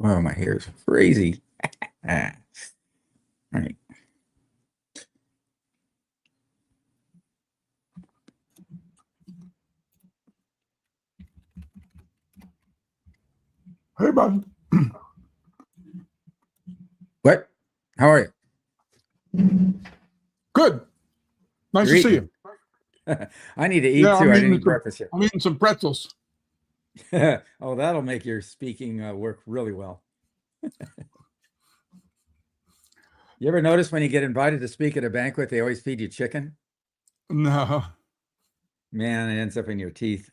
Oh, my hair is crazy. All right. Hey, bud. What? How are you? Good. Nice You're to see eating. you. I need to eat Yeah, too. I didn't eat breakfast I'm eating some pretzels. yet. Oh, that'll make your speaking work really well. You ever notice when you get invited to speak at a banquet, they always feed you chicken? No. Man, it ends up in your teeth.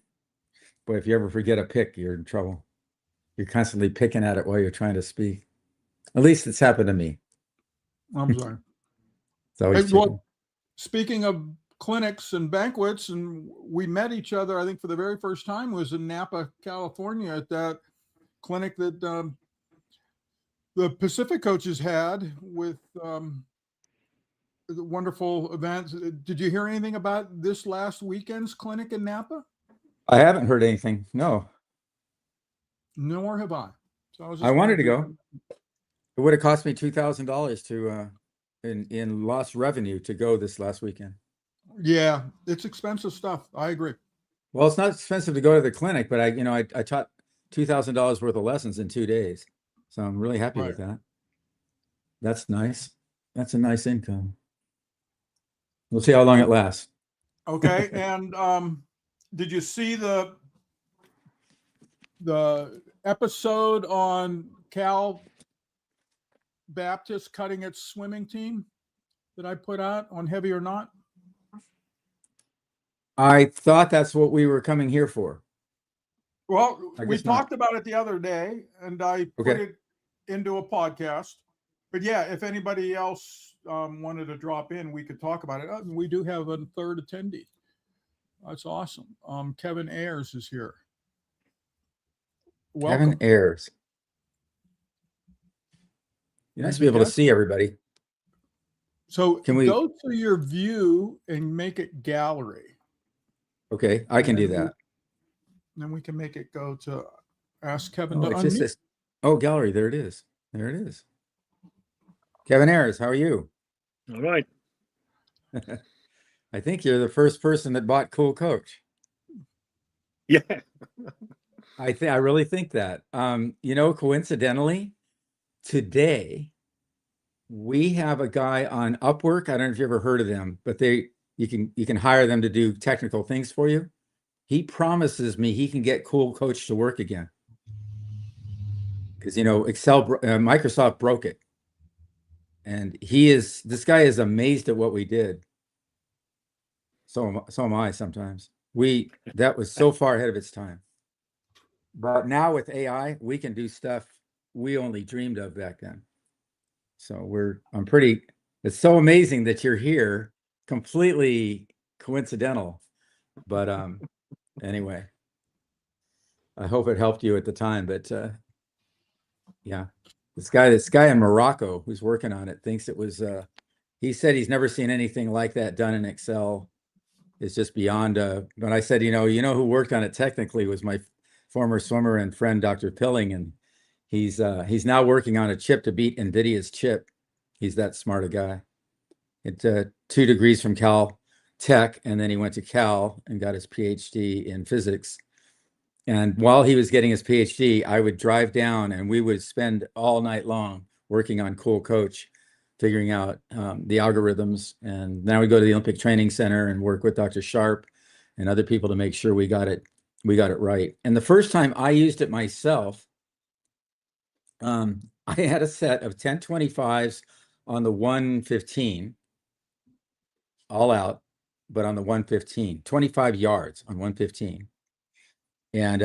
Boy, if you ever forget a pick, you're in trouble. You're constantly picking at it while you're trying to speak. At least it's happened to me. I'm sorry. It's always Hey, well, chicken. speaking of clinics and banquets, and we met each other, I think, for the very first time was in Napa, California, at that clinic that the Pacific coaches had with the wonderful events. Did you hear anything about this last weekend's clinic in Napa? I haven't heard anything. No, Nor have I. So I was I just wanted wondering to if you go. It would have cost me $2,000 to in lost revenue to go this last weekend. Yeah, it's expensive stuff. I agree. Well, it's not expensive to go to the clinic, but I taught $2,000 worth of lessons in 2 days. So I'm really happy Right. with that. That's nice. That's a nice income. We'll see how long it lasts. Okay. And did you see the episode on Cal Baptist cutting its swimming team that I put out on Heavy or Not? I thought that's what we were coming here for. Well, I we guess not. talked about it the other day, and I put Okay. it into a podcast. But yeah, if anybody else wanted to drop in, we could talk about it. We do have a third attendee. That's awesome. Kevin Ayers is here. Kevin Welcome. Ayers. You're nice He's to a be able to guest. see everybody. So Can we? go to your view and make it gallery. Okay, I can do that. Then we can make it go to ask Kevin Oh, to it's just unmute. this. Oh, gallery. There it is. There it is. Kevin Ayers, how are you? All right. I think you're the first person that bought Cool Coach. Yeah. I really think that. Coincidentally, today we have a guy on Upwork. I don't know if you ever heard of them, but you can hire them to do technical things for you. He promises me he can get Cool Coach to work again. Because Microsoft broke it. And this guy is amazed at what we did. So am I sometimes. That was so far ahead of its time. But now with AI, we can do stuff we only dreamed of back then. So it's so amazing that you're here, completely coincidental. But anyway, I hope it helped you at the time. But yeah, this guy in Morocco who's working on it thinks it was he said he's never seen anything like that done in Excel. It's just beyond but I said, who worked on it technically was my former swimmer and friend, Dr. Pilling, and he's now working on a chip to beat NVIDIA's chip. He's that smart a guy. It's 2 degrees from Cal Tech, and then he went to Cal and got his PhD in physics. And while he was getting his PhD, I would drive down and we would spend all night long working on Cool Coach, figuring out the algorithms. And then I would go to the Olympic Training Center and work with Dr. Sharp and other people to make sure we got it right. And the first time I used it myself, I had a set of 1025s on the 115, all out, but on the 115, 25 yards on 115. And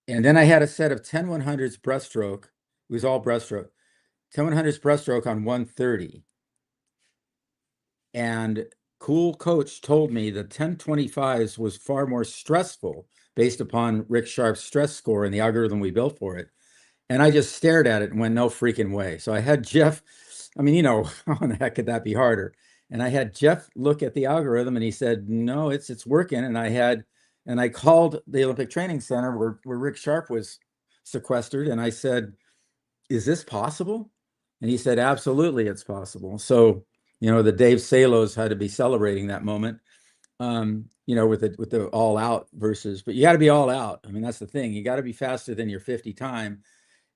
then I had a set of 10-100s breaststroke. It was all breaststroke. 10-100s breaststroke on 130. And Cool Coach told me the 1025s was far more stressful based upon Rick Sharp's stress score and the algorithm we built for it. And I just stared at it and went, no freaking way. So I had Jeff, how the heck could that be harder? And I had Jeff look at the algorithm and he said, no, it's working. And I called the Olympic Training Center where Rick Sharp was sequestered. And I said, is this possible? And he said, absolutely, it's possible. So, you know, the Dave Salos had to be celebrating that moment, you know, with the all out versus, but you got to be all out. I mean, that's the thing. You got to be faster than your 50 time.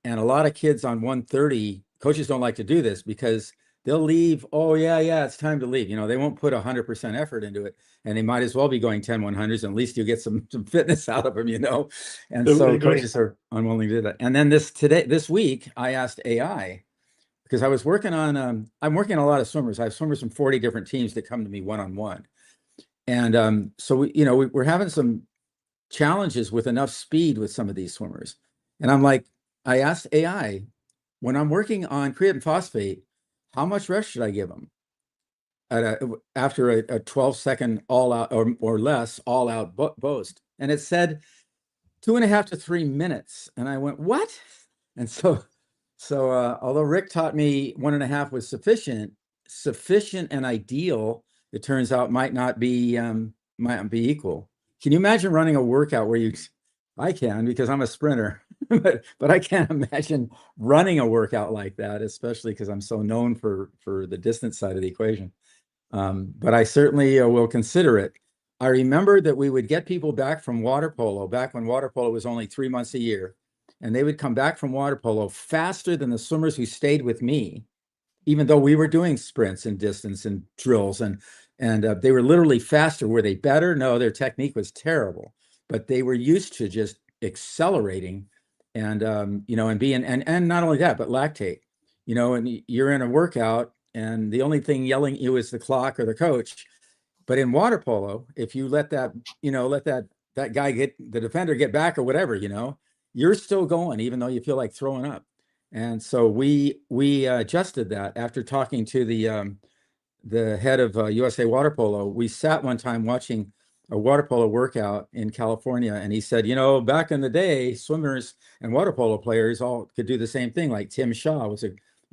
And a lot of kids on 130, coaches don't like to do this because they'll leave. Oh yeah, it's time to leave. You know, they won't put 100% effort into it, and they might as well be going 10 100s. And at least you'll get some fitness out of them, you know. And Totally so agree. coaches are unwilling to do that. And then this week, I asked AI because I was working on. I'm working on a lot of swimmers. I have swimmers from 40 different teams that come to me one-on-one, and so we're having some challenges with enough speed with some of these swimmers. And I'm like, I asked AI, when I'm working on creatine phosphate, how much rest should I give them after a 12-second all out or less all out boast? And it said 2.5 to 3 minutes. And I went, what? And so although Rick taught me 1.5 was sufficient and ideal, it turns out might not be equal. Can you imagine running a workout where I can, because I'm a sprinter, but I can't imagine running a workout like that, especially because I'm so known for the distance side of the equation. But I certainly will consider it. I remember that we would get people back from water polo, back when water polo was only 3 months a year, and they would come back from water polo faster than the swimmers who stayed with me, even though we were doing sprints and distance and drills, and they were literally faster. Were they better? No, their technique was terrible, but they were used to just accelerating and you know, and being, and not only that, but lactate, you know, and you're in a workout and the only thing yelling at you is the clock or the coach. But in water polo, if you let that, you know, let that guy the defender get back or whatever, you know, you're still going, even though you feel like throwing up. And so we adjusted that after talking to the head of USA Water Polo. We sat one time watching a water polo workout in California, and he said, you know, back in the day, swimmers and water polo players all could do the same thing. Like Tim Shaw was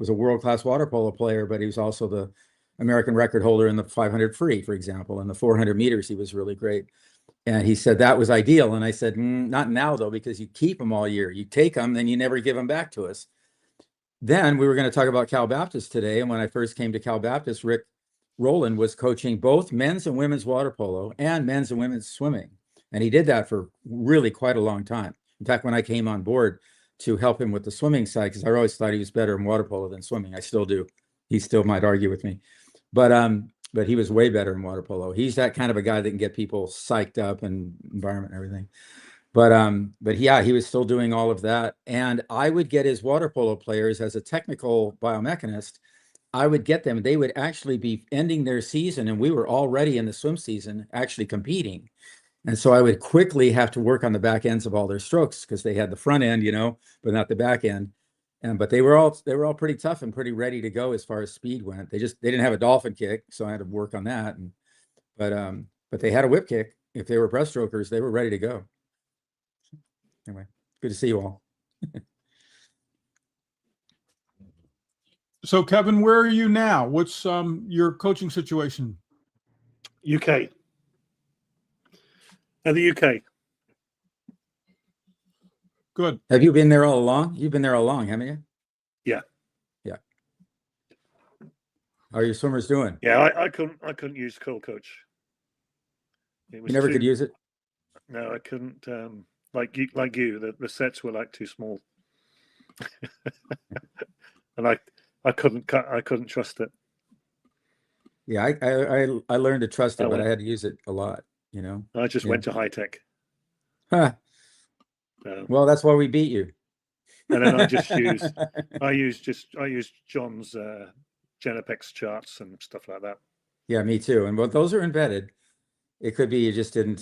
a world-class water polo player, but he was also the American record holder in the 500 free, for example, and the 400 meters. He was really great. And he said that was ideal. And I said, not now though, because you keep them all year. You take them, then you never give them back to us. Then we were going to talk about Cal Baptist today. And when I first came to Cal Baptist, Rick Rowland was coaching both men's and women's water polo and men's and women's swimming. And he did that for really quite a long time. In fact, when I came on board to help him with the swimming side, because I always thought he was better in water polo than swimming. I still do. He still might argue with me. But he was way better in water polo. He's that kind of a guy that can get people psyched up and environment and everything. But yeah, he was still doing all of that. And I would get his water polo players as a technical biomechanist. I would get them, they would actually be ending their season, and we were already in the swim season actually competing. And so I would quickly have to work on the back ends of all their strokes because they had the front end, you know, but not the back end. But they were all pretty tough and pretty ready to go as far as speed went. They didn't have a dolphin kick, so I had to work on that. But they had a whip kick. If they were breaststrokers, they were ready to go. Anyway, good to see you all. So Kevin, where are you now? What's your coaching situation? UK. The UK. Good. Have you been there all along? You've been there all along, haven't you? Yeah. Yeah. How are your swimmers doing? Yeah, I couldn't use co-coach. You never could use it? No, I couldn't. Like you, the sets were like too small, and I couldn't trust it. Yeah, I learned to trust it, but I had to use it a lot, you know. I just went to high tech. Huh. Well, that's why we beat you. And then I used John's Genepex charts and stuff like that. Yeah, me too. And but those are embedded. It could be you just didn't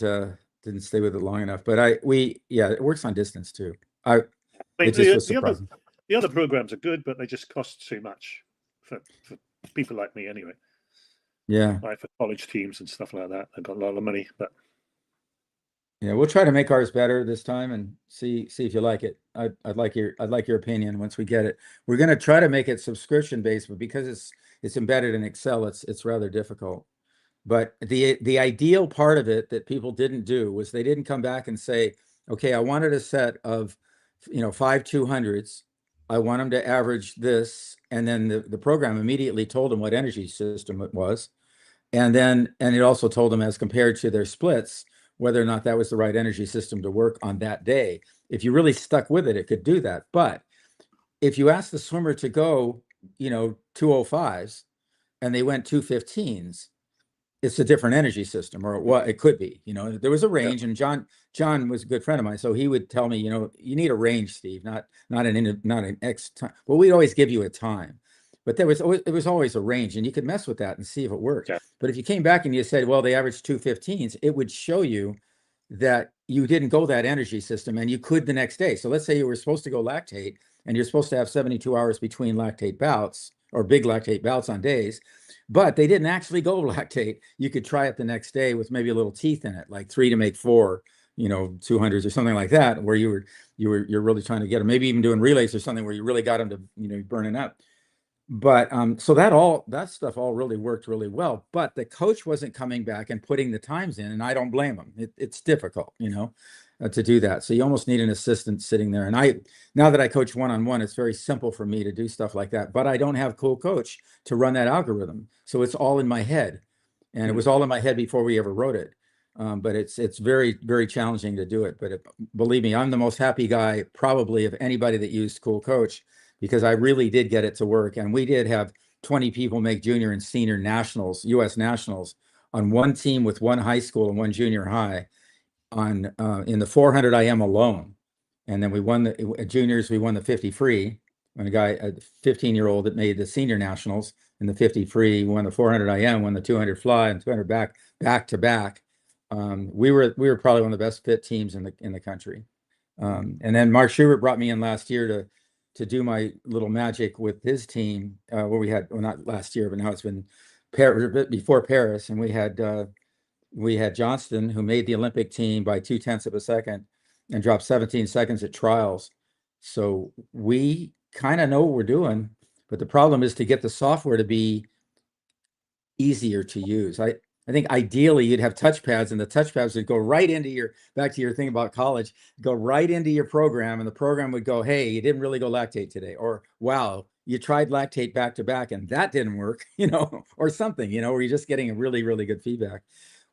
stay with it long enough. But it works on distance too. It just was surprising. The other programs are good, but they just cost too much for people like me anyway. Yeah. Like for college teams and stuff like that. I've got a lot of money, but yeah, we'll try to make ours better this time and see if you like it. I'd like your opinion once we get it. We're going to try to make it subscription based, but because it's embedded in Excel, it's rather difficult. But the ideal part of it that people didn't do was they didn't come back and say, okay, I wanted a set of 5 200s. I want them to average this. And then the program immediately told them what energy system it was. And it also told them, as compared to their splits, whether or not that was the right energy system to work on that day. If you really stuck with it, it could do that. But if you ask the swimmer to go, 205s and they went 215s, it's a different energy system, or what it could be. There was a range, and John was a good friend of mine, so he would tell me, you need a range, Steve, not an X time. Well, we'd always give you a time, but it was always a range, and you could mess with that and see if it worked. Yeah. But if you came back and you said, well, they averaged 215s, it would show you that you didn't go that energy system, and you could the next day. So let's say you were supposed to go lactate, and you're supposed to have 72 hours between lactate bouts, or big lactate bouts on days, but they didn't actually go lactate. You could try it the next day with maybe a little teeth in it, like 3 to make 4, 200s or something like that, where you're really trying to get them, maybe even doing relays or something where you really got them to, burning up. But so that stuff all really worked really well, but the coach wasn't coming back and putting the times in, and I don't blame him. It's difficult, to do that. So you almost need an assistant sitting there. And now that I coach one-on-one, it's very simple for me to do stuff like that, but I don't have a cool coach to run that algorithm. So it's all in my head, and it was all in my head before we ever wrote it. But it's very, very challenging to do it. But believe me, I'm the most happy guy probably of anybody that used Cool Coach, because I really did get it to work. And we did have 20 people make junior and senior nationals, US nationals, on one team with one high school and one junior high in the 400 IM alone. And then we won the juniors, we won the 50 free. When a 15-year-old that made the senior nationals in the 50 free, won the 400 IM, won the 200 fly, and 200 back to back. We were probably one of the best fit teams in the country. And then Mark Schubert brought me in last year to do my little magic with his team, where we had, well, not last year, but now it's been before Paris, and we had Johnston, who made the Olympic team by 0.2 of a second and dropped 17 seconds at trials. So we kind of know what we're doing, but the problem is to get the software to be easier to use. I think ideally you'd have touch pads, and the touch pads would go right into back to your thing about college, go right into your program, and the program would go, hey, you didn't really go lactate today, or wow, you tried lactate back to back and that didn't work, or something, where you're just getting a really, really good feedback.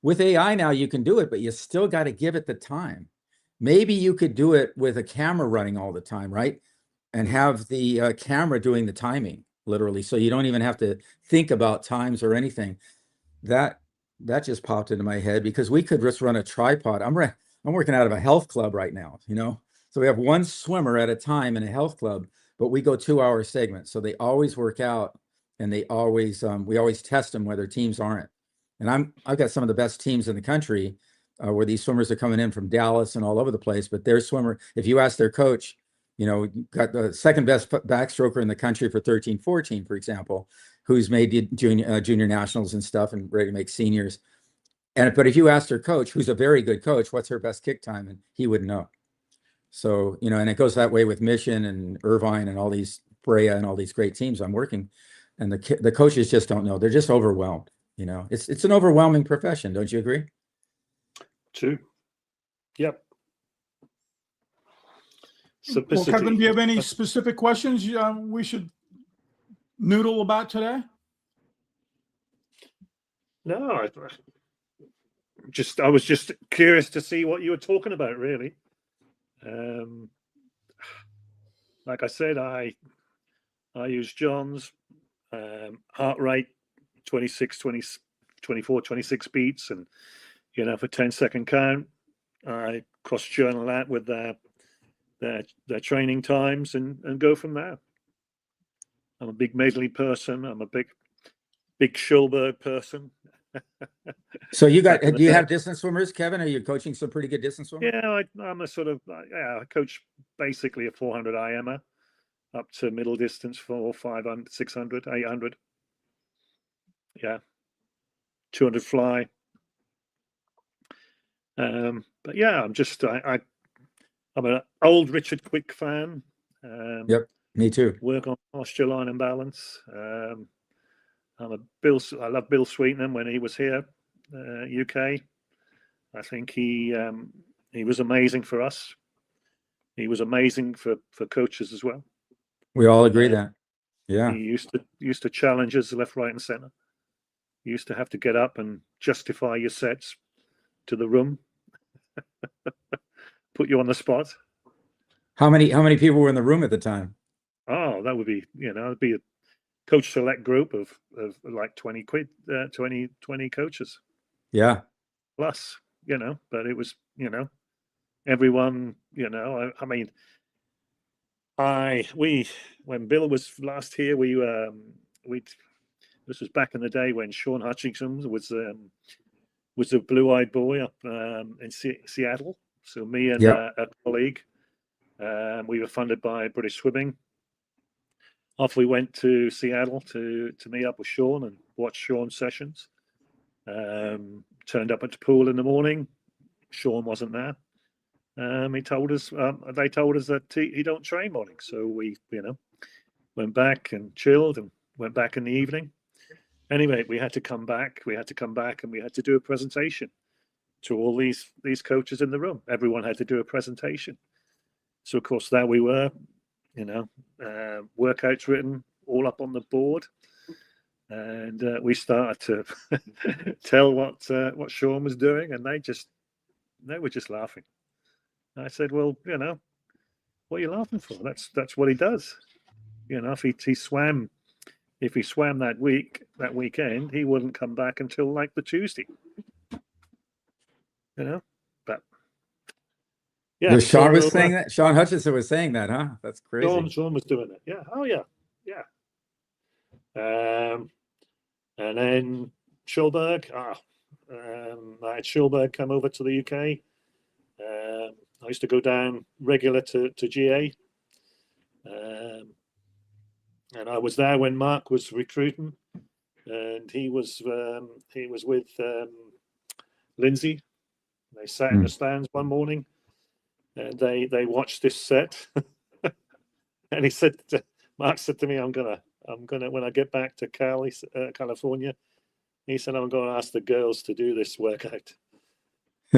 With AI now, you can do it, but you still got to give it the time. Maybe you could do it with a camera running all the time, right? And have the camera doing the timing, literally, so you don't even have to think about times or anything. That just popped into my head, because we could just run a tripod. I'm working out of a health club right now, so we have one swimmer at a time in a health club, but we go 2-hour segments, so they always work out, and we always test them where their teams aren't. And I've got some of the best teams in the country, where these swimmers are coming in from Dallas and all over the place, but their swimmer, if you ask their coach, got the second best backstroker in the country for 13-14, for example, who's made junior nationals and stuff and ready to make seniors. But if you ask their coach, who's a very good coach, what's her best kick time, and he wouldn't know. So, and it goes that way with Mission and Irvine and all these, Brea and all these great teams I'm working, and the coaches just don't know. They're just overwhelmed. It's an overwhelming profession. Don't you agree? True. Yep. Well, Kevin, do you have any specific questions we should noodle about today? No, I was just curious to see what you were talking about, really. Like I said, I use John's heart rate, 26, 20, 24, 26 beats, and for 10-second count. I cross journal that with their training times and go from there. I'm a big Medley person. I'm a big Schulberg person. So do you have distance swimmers, Kevin? Are you coaching some pretty good distance swimmers? Yeah, I'm a sort of, I coach basically a 400 IMer up to middle distance, 400, 500, 600, 800. Yeah. 200 fly. But yeah, I'm an old Richard Quick fan. Yep, me too. Work on posture, line, and balance. I love Bill Sweetnam when he was here, UK. I think he was amazing for us. He was amazing for coaches as well. We all agree that. Yeah. He used to challenge us left, right, and center. You used to have to get up and justify your sets to the room, put you on the spot. How many people were in the room at the time? Oh, that would be, it'd be a coach select group of like 20 coaches. Yeah. Plus, but it was, everyone, I mean, when Bill was last here, this was back in the day when Sean Hutchinson was a blue-eyed boy up in Seattle. So me and a colleague, we were funded by British Swimming. Off we went to Seattle to meet up with Sean and watch Sean's sessions. Turned up at the pool in the morning. Sean wasn't there. They told us that he don't train mornings. So we, went back and chilled and went back in the evening. Anyway, we had to come back. And we had to do a presentation to all these coaches in the room. Everyone had to do a presentation. So of course there we were, workouts written all up on the board, and we started to tell what Sean was doing, and they were just laughing. I said, well, what are you laughing for? That's what he does. If he swam that weekend, he wouldn't come back until like the Tuesday. But yeah, Sean was saying that. Sean Hutchinson was saying that, huh? That's crazy. Sean was doing it. Yeah. Oh yeah. Yeah. And then Schulberg. I had Schulberg come over to the UK. I used to go down regular to GA. And I was there when Mark was recruiting, and he was with Lindsay. They sat in the stands one morning, and they watched this set. And Mark said to me, I'm gonna when I get back to California, he said, I'm gonna ask the girls to do this workout.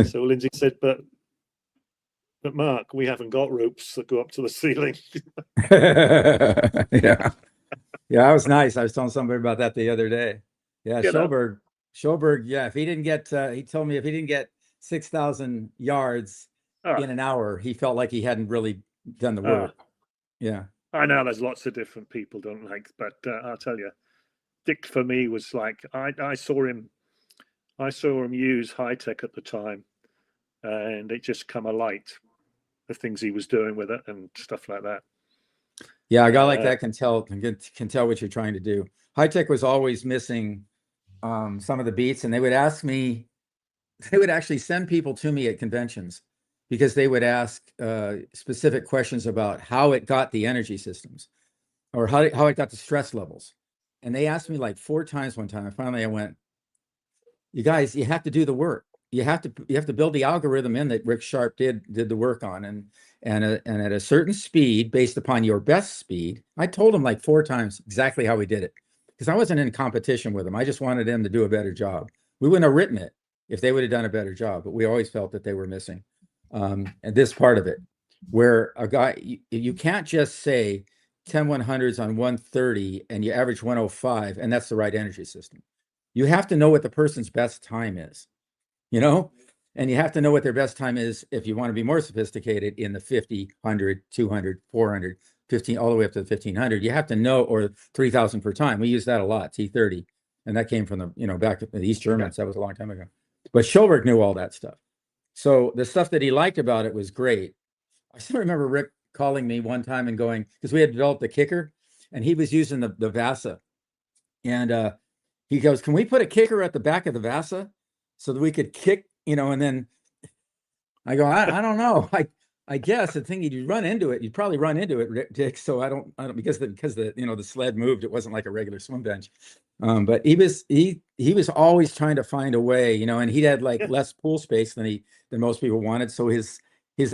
So Lindsay said, but Mark, we haven't got ropes that go up to the ceiling. Yeah. Yeah, that was nice. I was telling somebody about that the other day. Yeah, Schulberg, yeah, if he didn't get he told me if he didn't get 6,000 yards in an hour, he felt like he hadn't really done the work. Yeah. I know there's lots of different people don't like, but I'll tell you, Dick for me was like I saw him use high tech at the time, and it just come alight, the things he was doing with it and stuff like that. Yeah, a guy like that can tell what you're trying to do. High tech was always missing some of the beats, and they would actually send people to me at conventions because they would ask specific questions about how it got the energy systems or how it got the stress levels. And they asked me like 4 times one time. And finally I went, you guys, you have to do the work. You have to build the algorithm in that Rick Sharp did the work on, and at a certain speed based upon your best speed. I told him like 4 times exactly how we did it because I wasn't in competition with him. I just wanted him to do a better job. We wouldn't have written it if they would have done a better job, but we always felt that they were missing. And this part of it, where a guy, you can't just say 10 100s on 130 and you average 105 and that's the right energy system. You have to know what the person's best time is. And you have to know what their best time is if you want to be more sophisticated in the 50, 100, 200, 400, 15, all the way up to the 1500. You have to know, or 3000 per time. We use that a lot, T30. And that came from the, back in the East Germans. That was a long time ago. But Schulberg knew all that stuff. So the stuff that he liked about it was great. I still remember Rick calling me one time and going, because we had developed a kicker and he was using the Vasa. And he goes, can we put a kicker at the back of the Vasa so that we could kick, and then I go, I don't know. I guess the thing you'd run into it, you'd probably run into it, Dick. So I don't because the sled moved, it wasn't like a regular swim bench. But he was always trying to find a way, and he had like less pool space than most people wanted. So his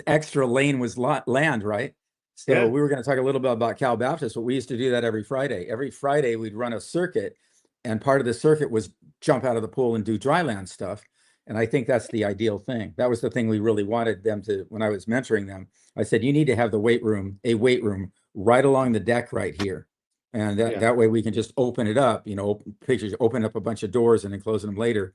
extra lane was land, right? So we were going to talk a little bit about Cal Baptist, but we used to do that every Friday. Every Friday we'd run a circuit, and part of the circuit was jump out of the pool and do dry land stuff. And I think that's the ideal thing. That was the thing we really wanted them to, when I was mentoring them. I said, you need to have a weight room right along the deck right here. And that way we can just open it up, pictures, open up a bunch of doors and then close them later.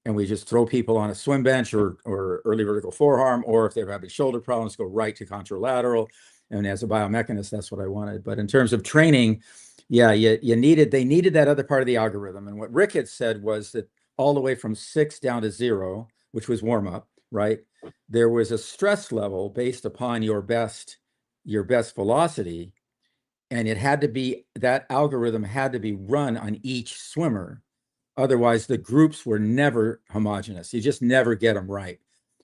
And we just throw people on a swim bench or early vertical forearm, or if they're having shoulder problems, go right to contralateral. And as a biomechanist, that's what I wanted. But in terms of training, yeah, they needed that other part of the algorithm. And what Rick had said was that all the way from 6 down to 0, which was warm up, right? There was a stress level based upon your best velocity. And that algorithm had to be run on each swimmer. Otherwise, the groups were never homogeneous. You just never get them right.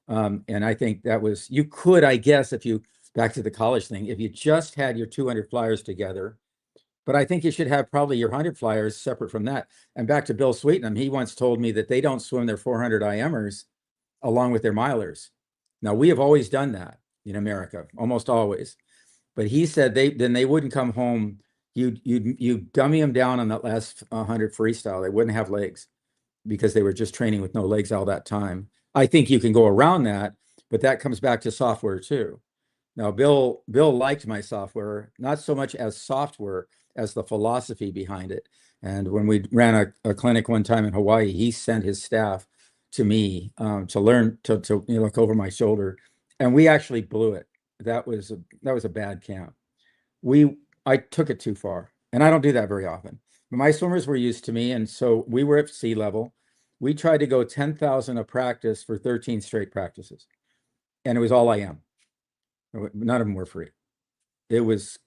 And I think you could, I guess, back to the college thing, if you just had your 200 flyers together, but I think you should have probably your 100 flyers separate from that. And back to Bill Sweetenham, he once told me that they don't swim their 400 IMers along with their milers. Now, we have always done that in America, almost always. But he said they wouldn't come home. You dummy them down on that last 100 freestyle. They wouldn't have legs because they were just training with no legs all that time. I think you can go around that, but that comes back to software too. Now, Bill liked my software, not so much as software as the philosophy behind it. And when we ran a clinic one time in Hawaii, he sent his staff to me to learn to look over my shoulder, and we actually blew it. That was a bad camp. I took it too far, and I don't do that very often. But my swimmers were used to me, and so we were at sea level. We tried to go 10,000 a practice for 13 straight practices, and it was all IM. None of them were free. It was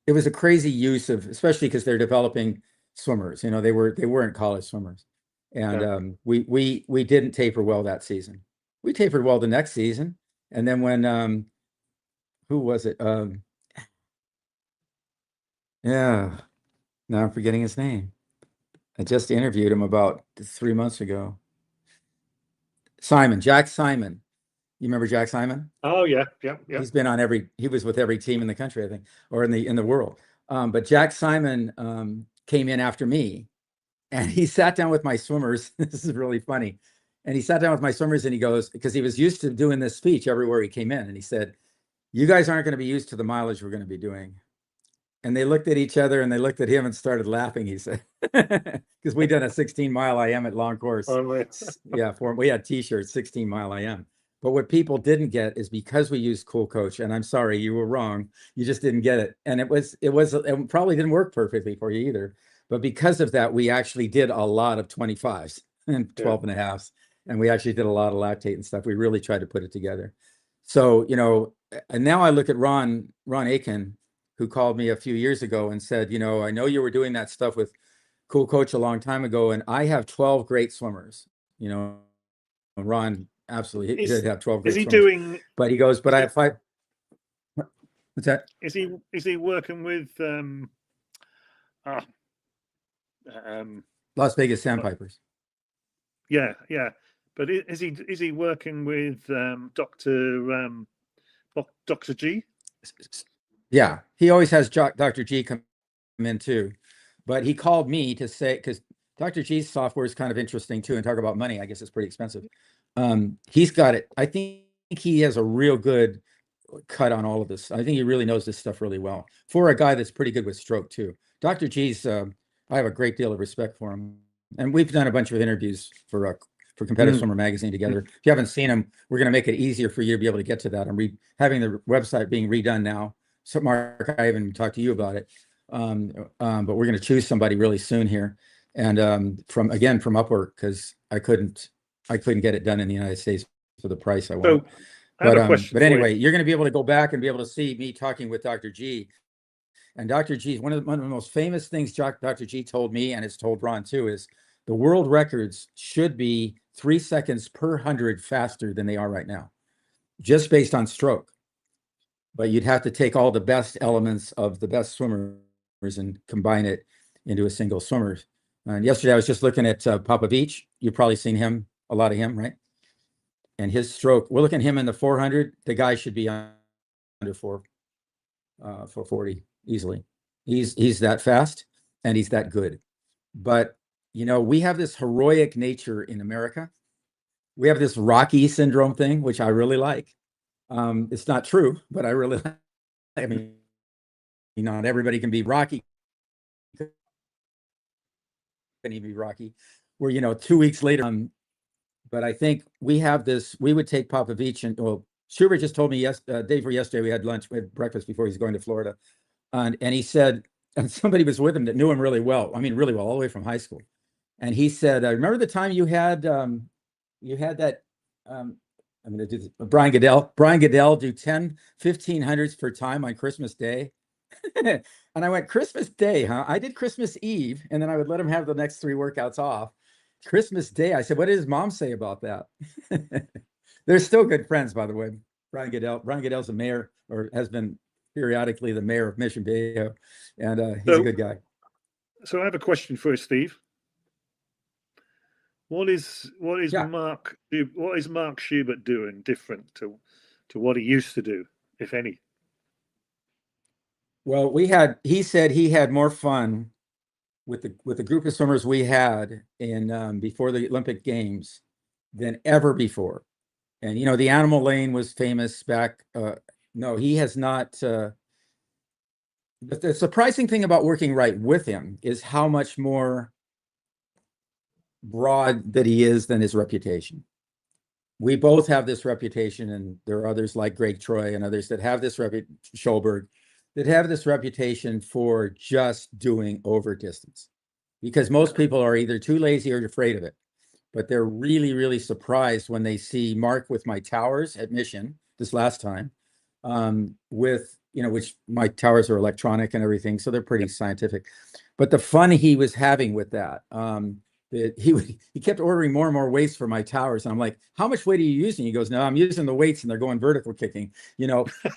a crazy use of, especially because they're developing swimmers. They weren't college swimmers, and we didn't taper well that season. We tapered well the next season, and then when who was it? Yeah, now I'm forgetting his name. I just interviewed him about 3 months ago. Jack Simon. You remember Jack Simon? Oh yeah. He's been on he was with every team in the country, I think, or in the world. But Jack Simon came in after me, and he sat down with my swimmers. This is really funny. And he sat down with my swimmers and he goes, because he was used to doing this speech everywhere he came in. And he said, you guys aren't going to be used to the mileage we're going to be doing. And they looked at each other and they looked at him and started laughing, he said, because we done a 16-mile IM at long course. Yeah, we had t-shirts, 16-mile IM. But what people didn't get is because we used Cool Coach, and I'm sorry, you were wrong. You just didn't get it. And it probably didn't work perfectly for you either. But because of that, we actually did a lot of 25s and 12 and a halves. And we actually did a lot of lactate and stuff. We really tried to put it together. So, and now I look at Ron Aiken, who called me a few years ago and said, I know you were doing that stuff with Cool Coach a long time ago, and I have 12 great swimmers. Ron absolutely he did have 12 great swimmers. But he goes, but I have 5. What's that? Is he working with Las Vegas Sandpipers? Yeah. But is he working with Dr. G? Yeah, he always has Dr. G come in too. But he called me to say, because Dr. G's software is kind of interesting too, and talk about money. I guess it's pretty expensive. He's got it. I think he has a real good cut on all of this. I think he really knows this stuff really well for a guy that's pretty good with stroke too. Dr. G's, I have a great deal of respect for him. And we've done a bunch of interviews for Competitive Swimmer Magazine together. If you haven't seen them, we're going to make it easier for you to be able to get to that. I'm having the website being redone now. So Mark, I haven't talked to you about it, but we're going to choose somebody really soon here, and from Upwork, because I couldn't get it done in the United States for the price I want. But anyway, you're going to be able to go back and be able to see me talking with Dr. G. And Dr. G, one of the most famous things Dr. G told me, and it's told Ron too, is the world records should be 3 seconds per 100 faster than they are right now, just based on stroke. But you'd have to take all the best elements of the best swimmers and combine it into a single swimmer. And yesterday I was just looking at Popovich. You've probably seen him, a lot of him, right? And his stroke, we're looking at him in the 400. The guy should be under 440 easily. He's that fast and he's that good. But we have this heroic nature in America we have this Rocky syndrome thing, which I really like. It's not true, but I really like. I mean, not everybody can be Rocky. Can even be Rocky. Where 2 weeks later, but I think we have this. We would take Popovich, and well, Schubert just told me day before yesterday we had lunch, we had breakfast before he's going to Florida, and he said, and somebody was with him that knew him really well. I mean, really well, all the way from high school. And he said, remember the time you had that. I'm going to do this. Brian Goodell do 10 1500s per time on Christmas Day. And I went, Christmas Day, huh? I did Christmas Eve, and then I would let him have the next 3 workouts off. Christmas Day, I said, what did his mom say about that? They're still good friends, by the way. Brian Goodell's the mayor, or has been periodically the mayor of Mission Bay, and he's a good guy. So I have a question for you, Steve. What is Yeah. Mark Schubert doing different to what he used to do, if any? Well, he said he had more fun with the group of swimmers we had in before the Olympic Games than ever before. And the animal lane was famous back. No, he has not. But the surprising thing about working right with him is how much more broad that he is than his reputation. We both have this reputation, and there are others like Greg Troy and others that have this Schulberg, that have this reputation for just doing over distance, because most people are either too lazy or afraid of it. But they're really, really surprised when they see Mark with my towers at Mission this last time, with which my towers are electronic and everything, so they're pretty scientific. But the fun he was having with that, he kept ordering more and more weights for my towers, and I'm like, how much weight are you using? He goes, no, I'm using the weights, and they're going vertical kicking.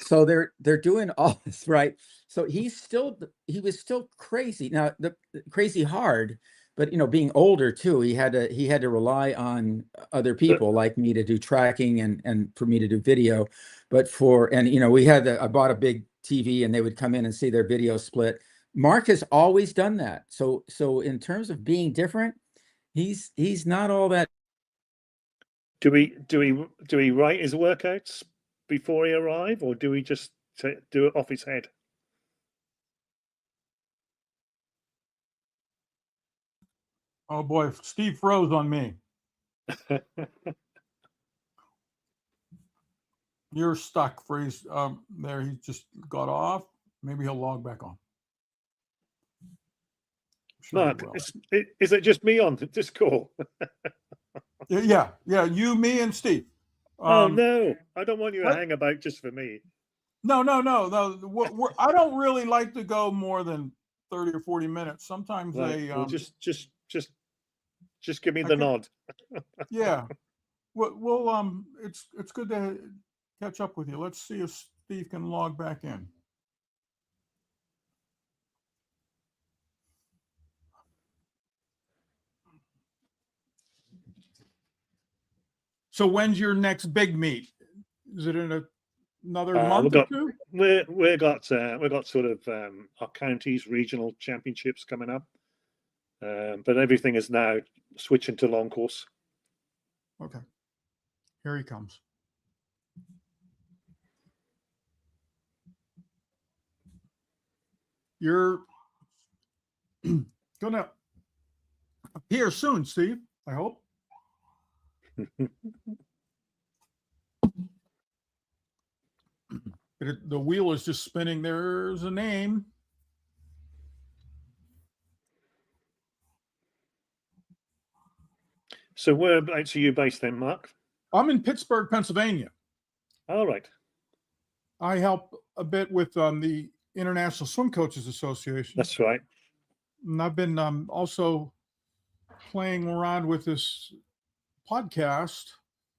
So they're doing all this right. So he was still crazy. Now the crazy hard. But being older too, he had to rely on other people like me to do tracking and for me to do video. But I bought a big TV, and they would come in and see their video split. Mark has always done that. So in terms of being different, he's not all that. Do we write his workouts before he arrive, or do we just do it off his head? Oh boy, Steve froze on me. You're stuck, freeze. There, he just got off. Maybe he'll log back on. Sure, Mark, is it just me on this call? yeah, you, me, and Steve. Oh no, I don't want you to hang about just for me. No. I don't really like to go more than 30 or 40 minutes. Sometimes well, just give me the nod. Yeah. Well, it's good to catch up with you. Let's see if Steve can log back in. So when's your next big meet? Is it in another month or two? We got sort of our counties regional championships coming up, but everything is now switching to long course. Okay, here he comes. You're gonna appear soon, Steve, I hope. The wheel is just spinning. There's a name. So whereabouts are you based then, Mark? I'm in Pittsburgh, Pennsylvania. All right. I help a bit with the International Swim Coaches Association. That's right. And I've been also playing around with this podcast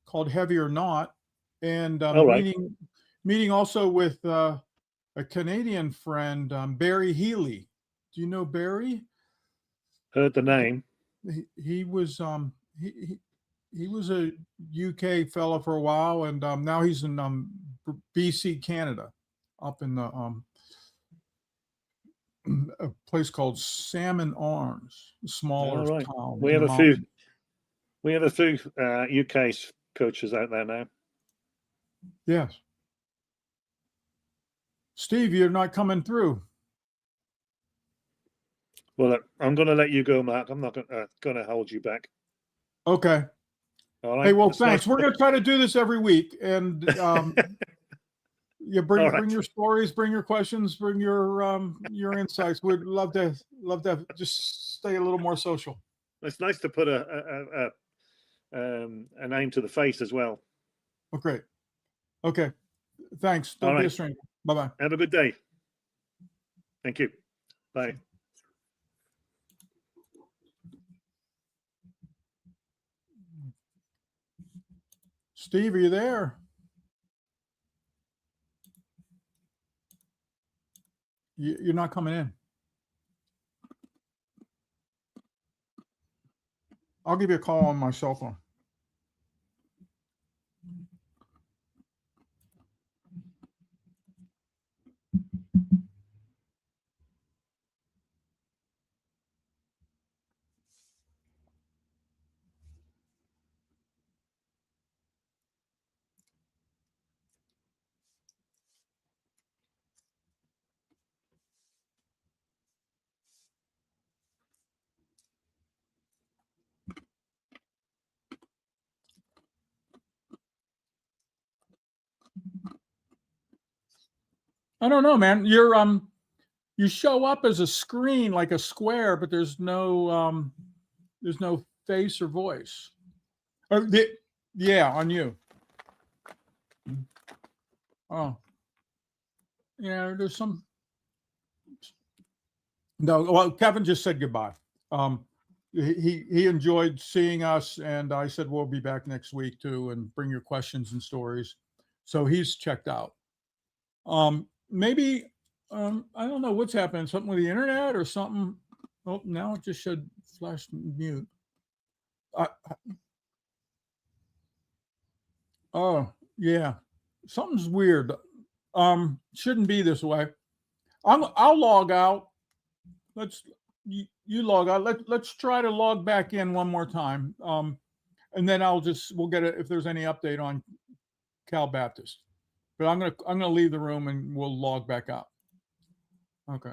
called Heavy or Not, and meeting also with a Canadian friend, Barry Healy. Do you know Barry? Heard the name. He was he was a UK fellow for a while, and now he's in BC, Canada, up in the a place called Salmon Arms, smaller town. We We have a few UK coaches out there now. Yes. Steve, you're not coming through. Well, I'm going to let you go, Mark. I'm not going to hold you back. Okay. All right. Hey, well, That's thanks. nice. We're going to try to do this every week, and you All bring right. your stories, bring your questions, bring your insights. We'd love to just stay a little more social. It's nice to put a name to the face as well. Oh, great. Okay. Thanks. Don't All be a right. stranger. Bye-bye. Have a good day. Thank you. Bye. Steve, are you there? You're not coming in. I'll give you a call on my cell phone. I don't know, man. You show up as a screen like a square, but there's no face or voice. Yeah, on you. Oh, yeah. There's some. No, well, Kevin just said goodbye. He enjoyed seeing us, and I said we'll be back next week too, and bring your questions and stories. So he's checked out. Maybe I don't know what's happening. Something with the internet or something. Oh, now it just should flash mute. Oh yeah, something's weird. Shouldn't be this way. I'll log out. You log out. Let's try to log back in one more time. And then we'll get it if there's any update on Cal Baptist. But I'm gonna leave the room and we'll log back out. Okay.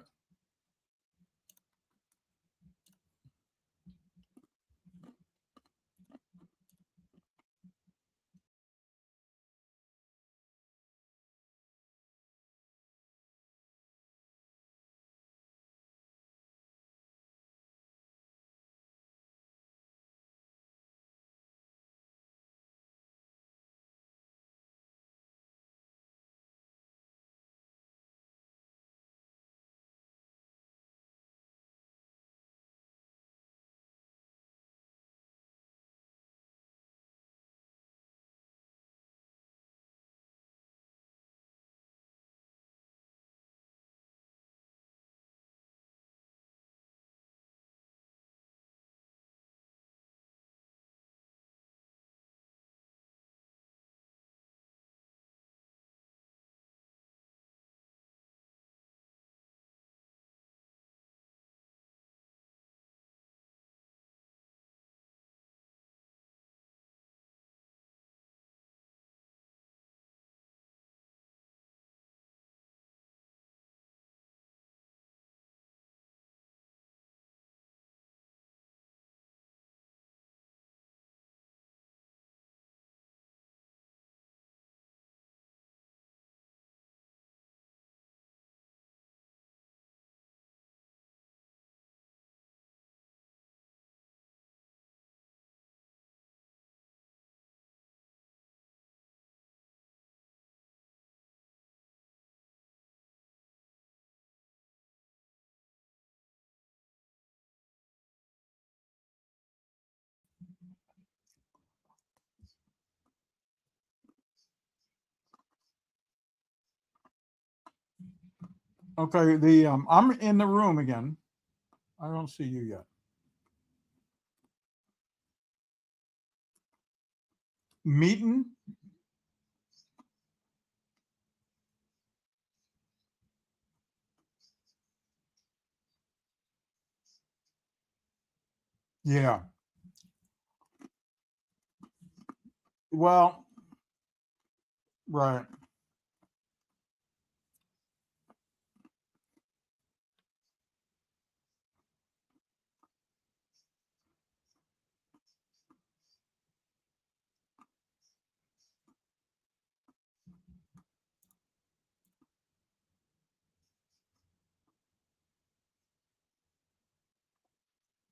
Okay. I'm in the room again. I don't see you yet. Meeting. Yeah. Well, right.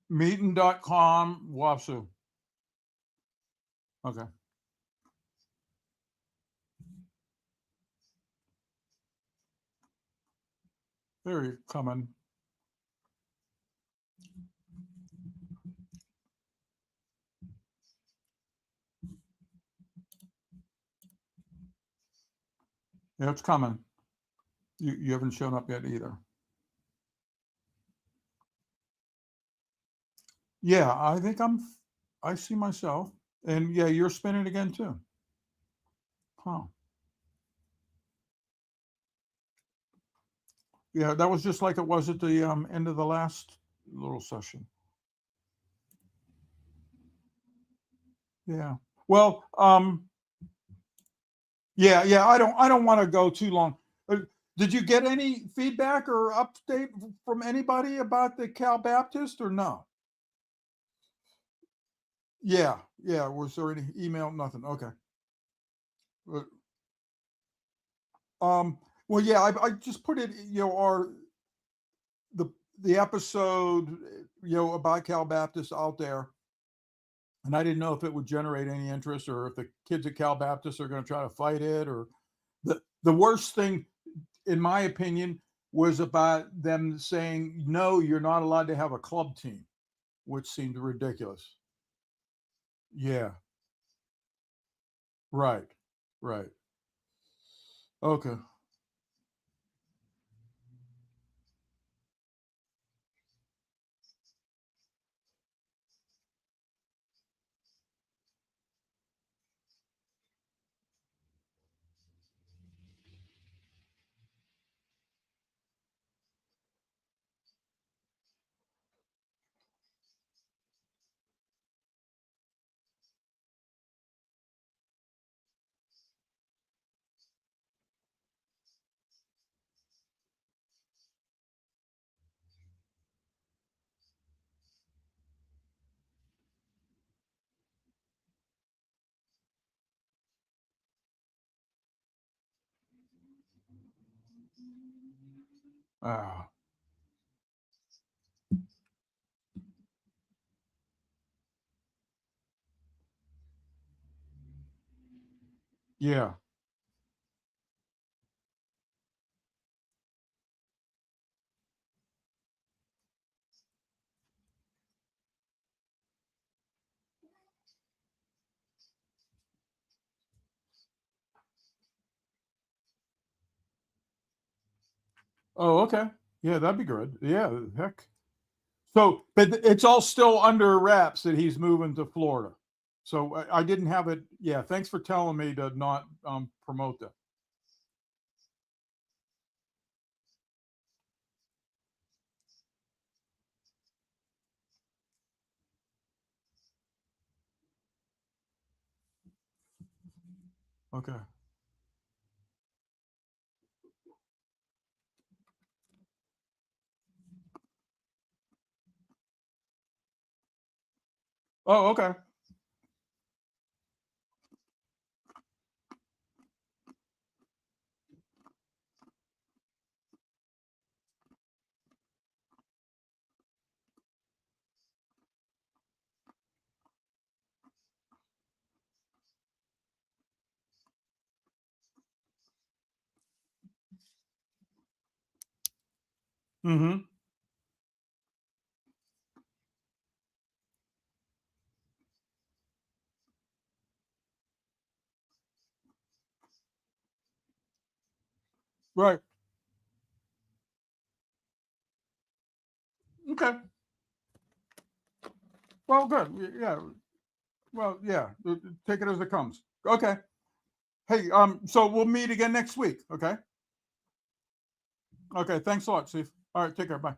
Meeting.com, Wasu. Okay. There you coming. Yeah, it's coming. You haven't shown up yet either. Yeah, I think I see myself. And yeah, you're spinning again too. Huh. Yeah, that was just like it was at the end of the last little session. Yeah. Well, yeah, I don't want to go too long. Did you get any feedback or update from anybody about the Cal Baptist or no? Yeah. Was there any email? Nothing. Okay. Well, yeah, I just put it, the episode, about Cal Baptist out there. And I didn't know if it would generate any interest or if the kids at Cal Baptist are going to try to fight it, or the worst thing, in my opinion, was about them saying, no, you're not allowed to have a club team, which seemed ridiculous. Yeah. Right. Okay. Ah, yeah. Oh, okay. Yeah, that'd be good. Yeah, heck. So, but it's all still under wraps that he's moving to Florida. So I didn't have it. Yeah, thanks for telling me to not promote that. Okay. Oh, okay. Mm-hmm. Right. Okay. Well, good. Yeah. Well, yeah. Take it as it comes. Okay. Hey, so we'll meet again next week. Okay. Okay. Thanks a lot, Steve. All right. Take care. Bye.